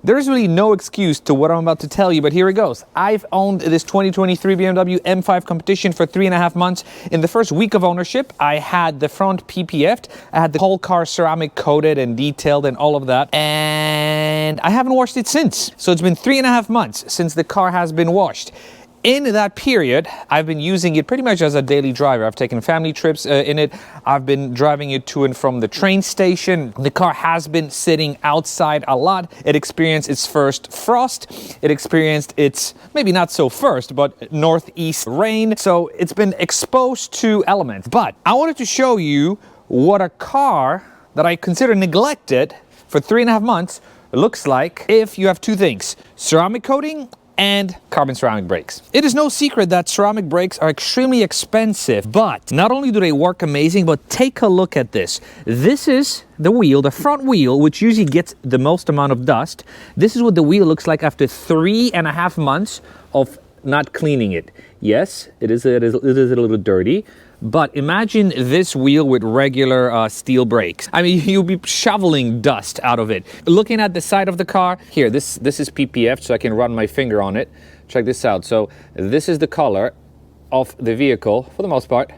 There is really no excuse to what I'm about to tell you, but here it goes. I've owned this 2023 BMW M5 Competition for 3.5 months. In the first week of ownership, I had the front PPF'd. I had the whole car ceramic coated and detailed and all of that. And I haven't washed it since. So it's been 3.5 months since the car has been washed. In that period, I've been using it pretty much as a daily driver. I've taken family trips in it. I've been driving it to and from the train station. The car has been sitting outside a lot. It experienced its first frost. It experienced its, maybe not so first, but northeast rain. So it's been exposed to elements. But I wanted to show you what a car that I consider neglected for 3.5 months looks like if you have two things: ceramic coating and carbon ceramic brakes. It is no secret that ceramic brakes are extremely expensive, but not only do they work amazing, but take a look at this. This is the wheel, the front wheel, which usually gets the most amount of dust. This is what the wheel looks like after 3.5 months of not cleaning it. Yes, it is a little dirty, but imagine this wheel with regular steel brakes. I mean, you'll be shoveling dust out of it. Looking at the side of the car, here, this is PPF, so I can run my finger on it. Check this out. So this is the color of the vehicle, for the most part,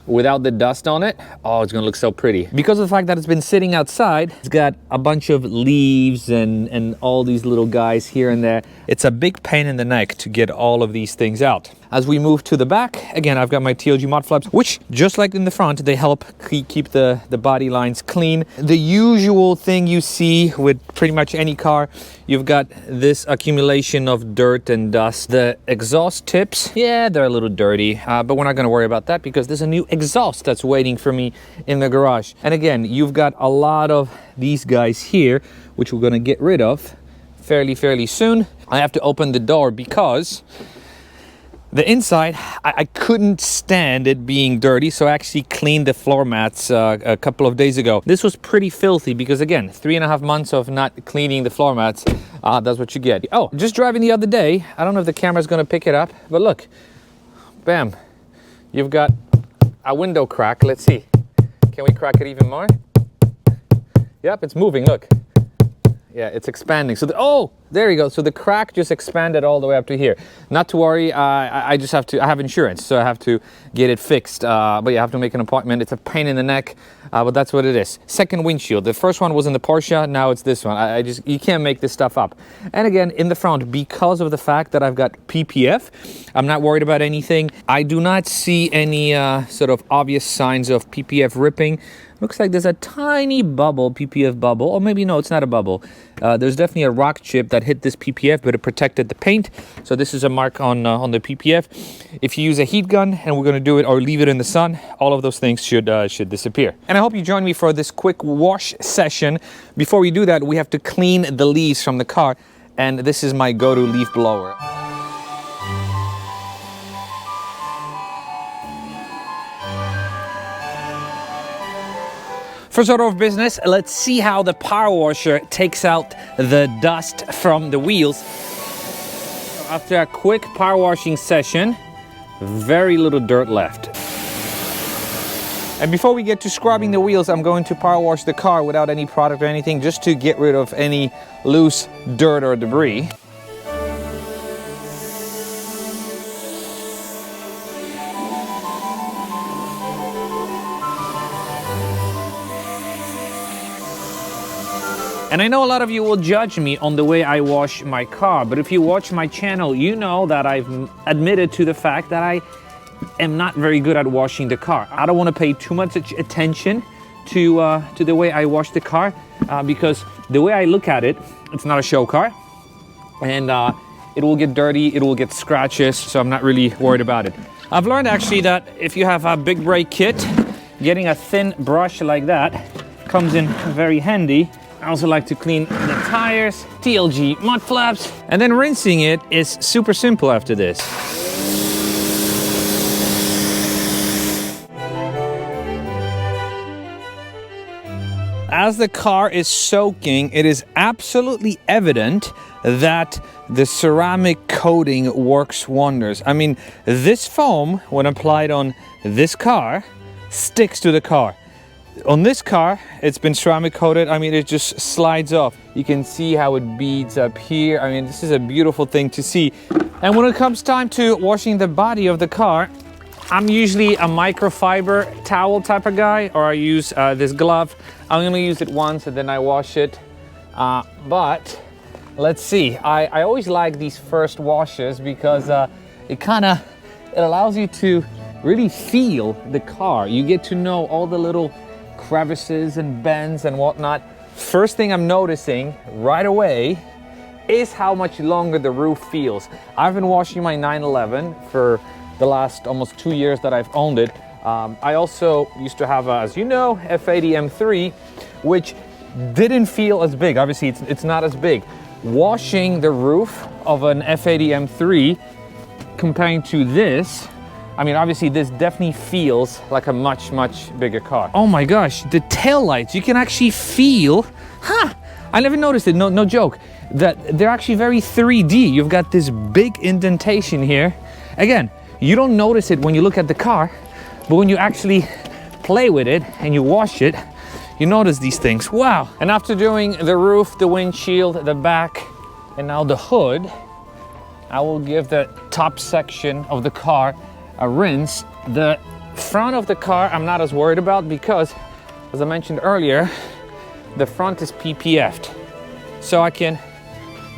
without the dust on it. Oh, it's gonna look so pretty. Because of the fact that it's been sitting outside, it's got a bunch of leaves and all these little guys here and there. It's a big pain in the neck to get all of these things out. As we move to the back, again, I've got my TLG mud flaps, which, just like in the front, they help keep the body lines clean. The usual thing you see with pretty much any car, you've got this accumulation of dirt and dust. The exhaust tips, yeah, they're a little dirty, but we're not gonna worry about that because there's a new exhaust that's waiting for me in the garage. And again, you've got a lot of these guys here, which we're gonna get rid of fairly soon. I have to open the door because the inside, I couldn't stand it being dirty, so I actually cleaned the floor mats a couple of days ago. This was pretty filthy because, again, 3.5 months of not cleaning the floor mats, that's what you get. Oh, just driving the other day, I don't know if the camera's gonna pick it up, but look, bam, you've got a window crack. Let's see, can we crack it even more? Yep, it's moving, look. Yeah, it's expanding. So, oh, there you go. So the crack just expanded all the way up to here. Not to worry, I just have to, I have insurance, so I have to get it fixed. But you have to make an appointment. It's a pain in the neck, but that's what it is. Second windshield. The first one was in the Porsche, now it's this one. You can't make this stuff up. And again, in the front, because of the fact that I've got PPF, I'm not worried about anything. I do not see any sort of obvious signs of PPF ripping. Looks like there's a tiny bubble, PPF bubble, or maybe no, it's not a bubble. There's definitely a rock chip that hit this PPF, but it protected the paint. So this is a mark on the PPF. If you use a heat gun, and we're gonna do it or leave it in the sun, all of those things should disappear. And I hope you join me for this quick wash session. Before we do that, we have to clean the leaves from the car, and this is my go-to leaf blower. First order of business, let's see how the power washer takes out the dust from the wheels. After a quick power washing session, very little dirt left. And before we get to scrubbing the wheels, I'm going to power wash the car without any product or anything, just to get rid of any loose dirt or debris. And I know a lot of you will judge me on the way I wash my car, but if you watch my channel, you know that I've admitted to the fact that I am not very good at washing the car. I don't want to pay too much attention to the way I wash the car because the way I look at it, it's not a show car, and it will get dirty, it will get scratches, so I'm not really worried about it. I've learned actually that if you have a big brake kit, getting a thin brush like that comes in very handy. I also like to clean the tires, TLG mud flaps, and then rinsing it is super simple after this. As the car is soaking, it is absolutely evident that the ceramic coating works wonders. I mean, this foam, when applied on this car, sticks to the car. On this car, it's been ceramic coated. I mean, it just slides off. You can see how it beads up here. I mean, this is a beautiful thing to see. And when it comes time to washing the body of the car, I'm usually a microfiber towel type of guy, or I use this glove. I'm gonna use it once and then I wash it. But let's see. I always like these first washes because it allows you to really feel the car. You get to know all the little crevices and bends and whatnot. First thing I'm noticing right away is how much longer the roof feels. I've been washing my 911 for the last almost 2 years that I've owned it. I also used to have, as you know, F80 M3, which didn't feel as big. Obviously, it's not as big. Washing the roof of an F80 M3 comparing to this, I mean, obviously this definitely feels like a much bigger car. Oh my gosh, the tail lights, you can actually feel, I never noticed it, no joke, that they're actually very 3D. You've got this big indentation here. Again, you don't notice it when you look at the car, but when you actually play with it and you wash it, you notice these things. Wow. And after doing the roof, the windshield, the back, and now the hood, I will give the top section of the car a rinse. The front of the car I'm not as worried about because, as I mentioned earlier, the front is PPF'd. So I can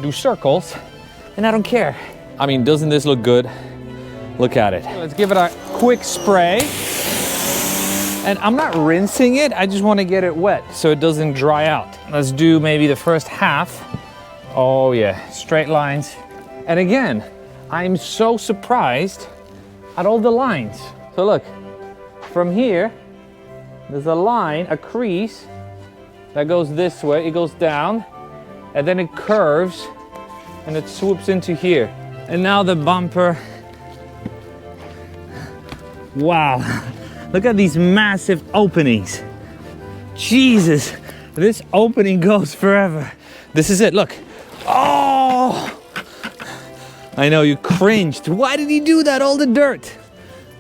do circles and I don't care. I mean, doesn't this look good? Look at it. Let's give it a quick spray. And I'm not rinsing it, I just want to get it wet so it doesn't dry out. Let's do maybe the first half. Oh yeah, straight lines. And again, I'm so surprised at all the lines. So look, from here, there's a line, a crease, that goes this way, it goes down, and then it curves, and it swoops into here. And now the bumper. Wow. Look at these massive openings. Jesus, this opening goes forever. This is it, look. Oh! I know you cringed. Why did he do that? All the dirt.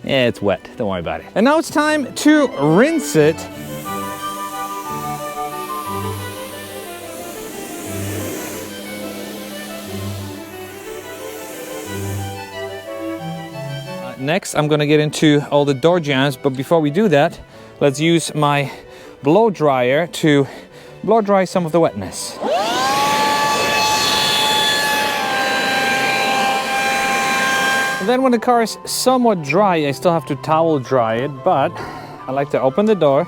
Yeah, it's wet, don't worry about it. And now it's time to rinse it. Next, I'm gonna get into all the door jambs, but before we do that, let's use my blow dryer to blow dry some of the wetness. And then when the car is somewhat dry, I still have to towel dry it, but I like to open the door,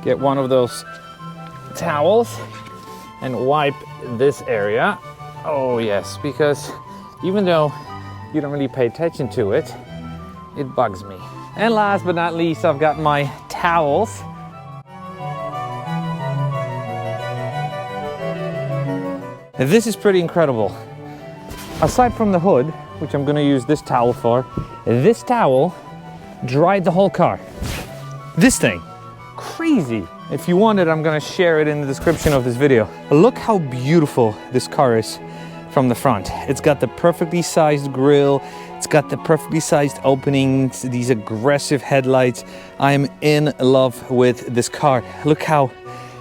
get one of those towels, and wipe this area. Oh yes, because even though you don't really pay attention to it, it bugs me. And last but not least, I've got my towels. And this is pretty incredible. Aside from the hood, which I'm gonna use this towel for, this towel dried the whole car. This thing, crazy. If you want it, I'm gonna share it in the description of this video. Look how beautiful this car is from the front. It's got the perfectly sized grille. It's got the perfectly sized openings, these aggressive headlights. I am in love with this car. Look how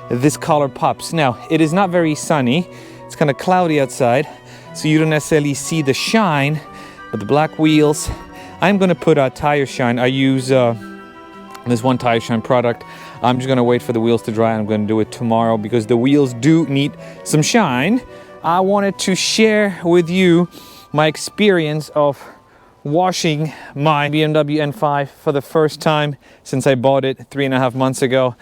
this color pops. Now, it is not very sunny. It's kind of cloudy outside, so you don't necessarily see the shine, but the black wheels. I'm gonna put a tire shine. I use this one tire shine product. I'm just gonna wait for the wheels to dry. I'm gonna do it tomorrow because the wheels do need some shine. I wanted to share with you my experience of washing my BMW M5 for the first time since I bought it 3.5 months ago.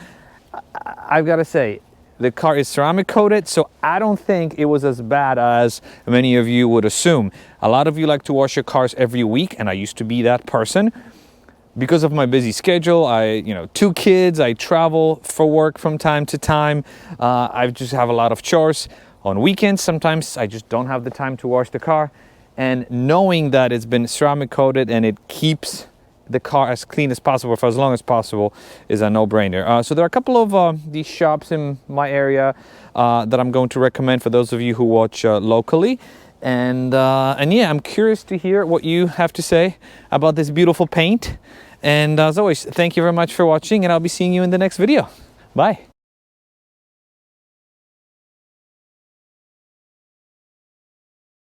I've got to say, the car is ceramic coated, so I don't think it was as bad as many of you would assume. A lot of you like to wash your cars every week, and I used to be that person. Because of my busy schedule, 2 kids, I travel for work from time to time. I just have a lot of chores. On weekends, sometimes I just don't have the time to wash the car. And knowing that it's been ceramic coated and it keeps the car as clean as possible for as long as possible is a no-brainer. So there are a couple of these shops in my area that I'm going to recommend for those of you who watch locally. And yeah, I'm curious to hear what you have to say about this beautiful paint And as always, thank you very much for watching, and I'll be seeing you in the next video. Bye.